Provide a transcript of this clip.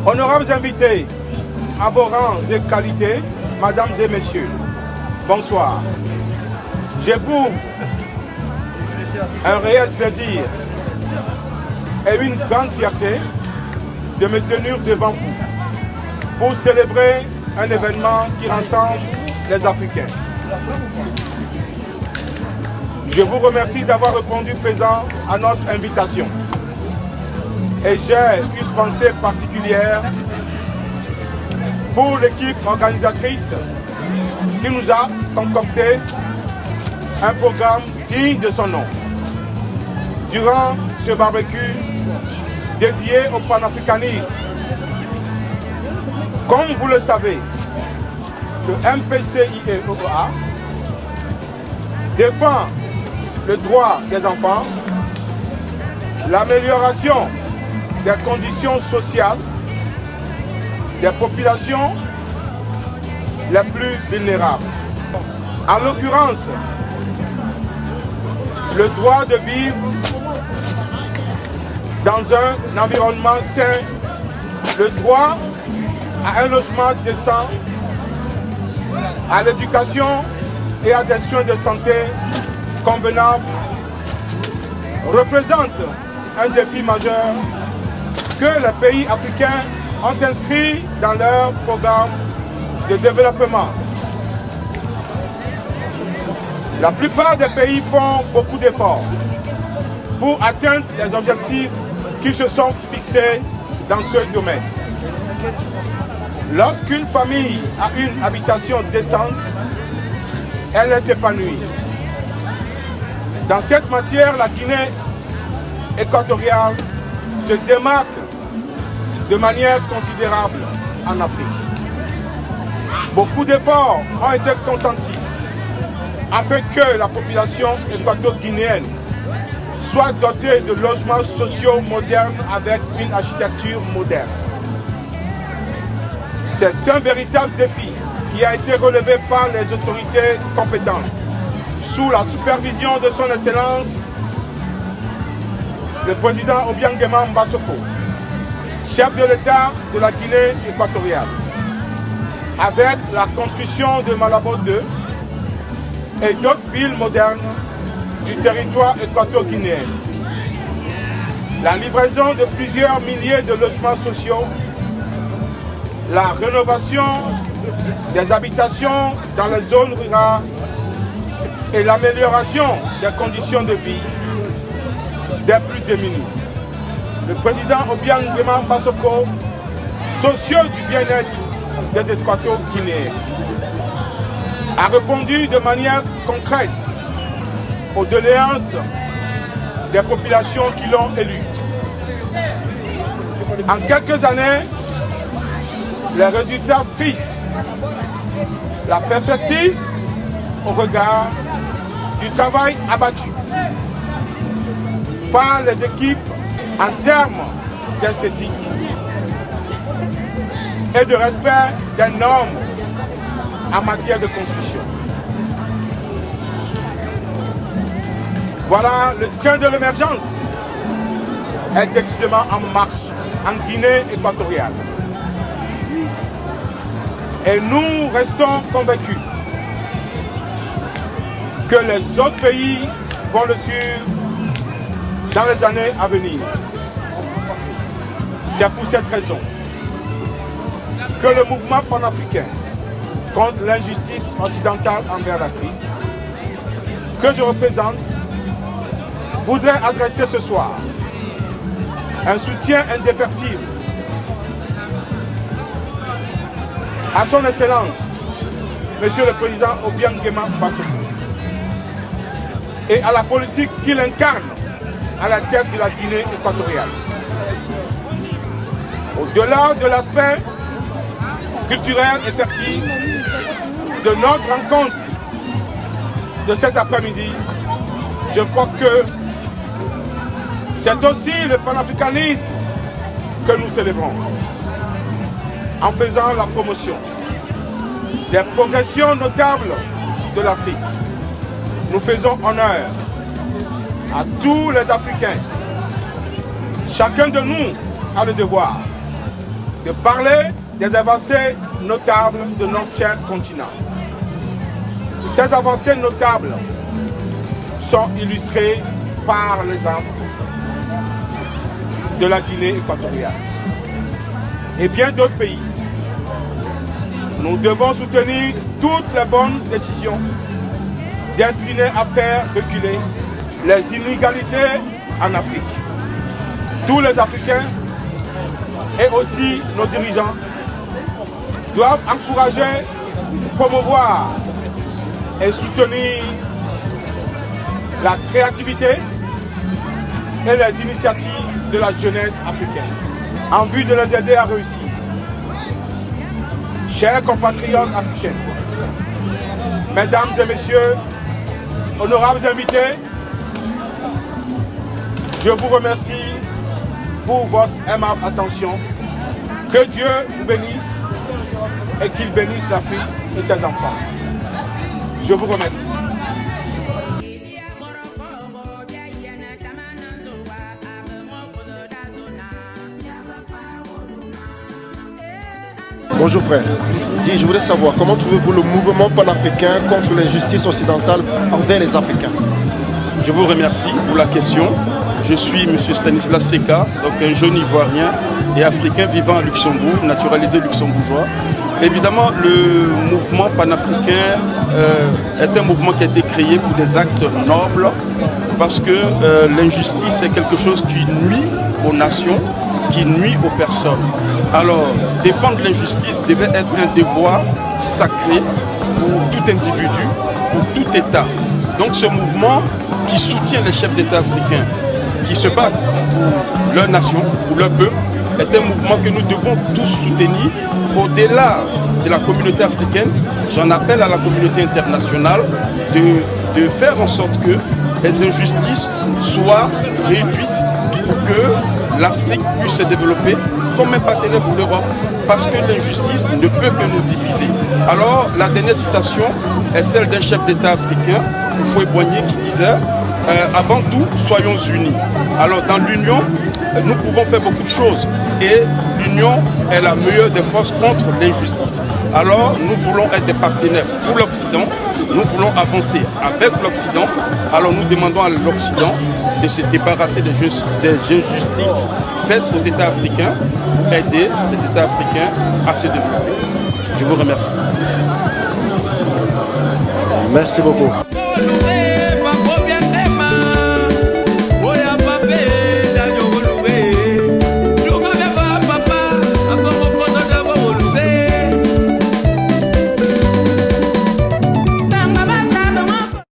Honorables invités, à vos rangs et qualités, mesdames et messieurs, bonsoir. J'éprouve un réel plaisir et une grande fierté de me tenir devant vous pour célébrer un événement qui rassemble les Africains. Je vous remercie d'avoir répondu présent à notre invitation. Et j'ai une pensée particulière pour l'équipe organisatrice qui nous a concocté un programme digne de son nom. Durant ce barbecue dédié au panafricanisme, comme vous le savez, le MPCI-EOA défend le droit des enfants, l'amélioration des conditions sociales des populations les plus vulnérables. En l'occurrence, le droit de vivre dans un environnement sain, le droit à un logement décent, à l'éducation et à des soins de santé convenables représente un défi majeur que les pays africains ont inscrit dans leur programme de développement. La plupart des pays font beaucoup d'efforts pour atteindre les objectifs qu'ils se sont fixés dans ce domaine. Lorsqu'une famille a une habitation décente, elle est épanouie. Dans cette matière, la Guinée équatoriale se démarque de manière considérable en Afrique. Beaucoup d'efforts ont été consentis afin que la population équato-guinéenne soit dotée de logements sociaux modernes avec une architecture moderne. C'est un véritable défi qui a été relevé par les autorités compétentes sous la supervision de son Excellence le président Obiangema Mbassoko, chef de l'État de la Guinée équatoriale, avec la construction de Malabo 2 et d'autres villes modernes du territoire équato-guinéen. La livraison de plusieurs milliers de logements sociaux, la rénovation des habitations dans les zones rurales et l'amélioration des conditions de vie des plus démunis. Le président Obiangema Mbassoko, soucieux du bien-être des Équato-Guinéens, a répondu de manière concrète aux doléances des populations qui l'ont élu. En quelques années, les résultats fixent la perspective au regard du travail abattu par les équipes en termes d'esthétique et de respect des normes en matière de construction. Voilà, le train de l'émergence est décidément en marche en Guinée équatoriale. Et nous restons convaincus que les autres pays vont le suivre dans les années à venir. C'est pour cette raison que le mouvement panafricain contre l'injustice occidentale envers l'Afrique, que je représente, voudrait adresser ce soir un soutien indéfectible à son Excellence, Monsieur le Président Obiangema Mbassoko, et à la politique qu'il incarne à la tête de la Guinée équatoriale. Au-delà de l'aspect culturel effectif de notre rencontre de cet après-midi, je crois que c'est aussi le panafricanisme que nous célébrons en faisant la promotion des progressions notables de l'Afrique. Nous faisons honneur à tous les Africains. Chacun de nous a le devoir de parler des avancées notables de notre cher continent. Ces avancées notables sont illustrées par l'exemple de la Guinée équatoriale et bien d'autres pays. Nous devons soutenir toutes les bonnes décisions destinées à faire reculer les inégalités en Afrique. Tous les Africains et aussi nos dirigeants doivent encourager, promouvoir et soutenir la créativité et les initiatives de la jeunesse africaine en vue de les aider à réussir. Chers compatriotes africains, mesdames et messieurs, honorables invités, je vous remercie pour votre aimable attention. Que Dieu vous bénisse et qu'il bénisse l'Afrique et ses enfants. Je vous remercie. Bonjour frère. Dis, je voulais savoir comment trouvez-vous le mouvement panafricain contre l'injustice occidentale envers les Africains? Je vous remercie pour la question. Je suis M. Stanislas Seka, donc un jeune Ivoirien et Africain vivant à Luxembourg, naturalisé luxembourgeois. Évidemment, le mouvement panafricain est un mouvement qui a été créé pour des actes nobles parce que l'injustice est quelque chose qui nuit aux nations, qui nuit aux personnes. Alors, défendre l'injustice devait être un devoir sacré pour tout individu, pour tout État. Donc ce mouvement qui soutient les chefs d'État africains, qui se battent pour leur nation, pour leur peuple, est un mouvement que nous devons tous soutenir. Au-delà de la communauté africaine, j'en appelle à la communauté internationale de faire en sorte que les injustices soient réduites pour que l'Afrique puisse se développer comme un partenaire pour l'Europe, parce que l'injustice ne peut que nous diviser. Alors, la dernière citation est celle d'un chef d'État africain, Houphouët-Boigny, qui disait avant tout, soyons unis. Alors, dans l'union, nous pouvons faire beaucoup de choses et l'union est la meilleure des forces contre l'injustice. Alors, nous voulons être des partenaires pour l'Occident, nous voulons avancer avec l'Occident. Alors, nous demandons à l'Occident de se débarrasser des injustices faites aux États africains pour aider les États africains à se développer. Je vous remercie. Merci beaucoup.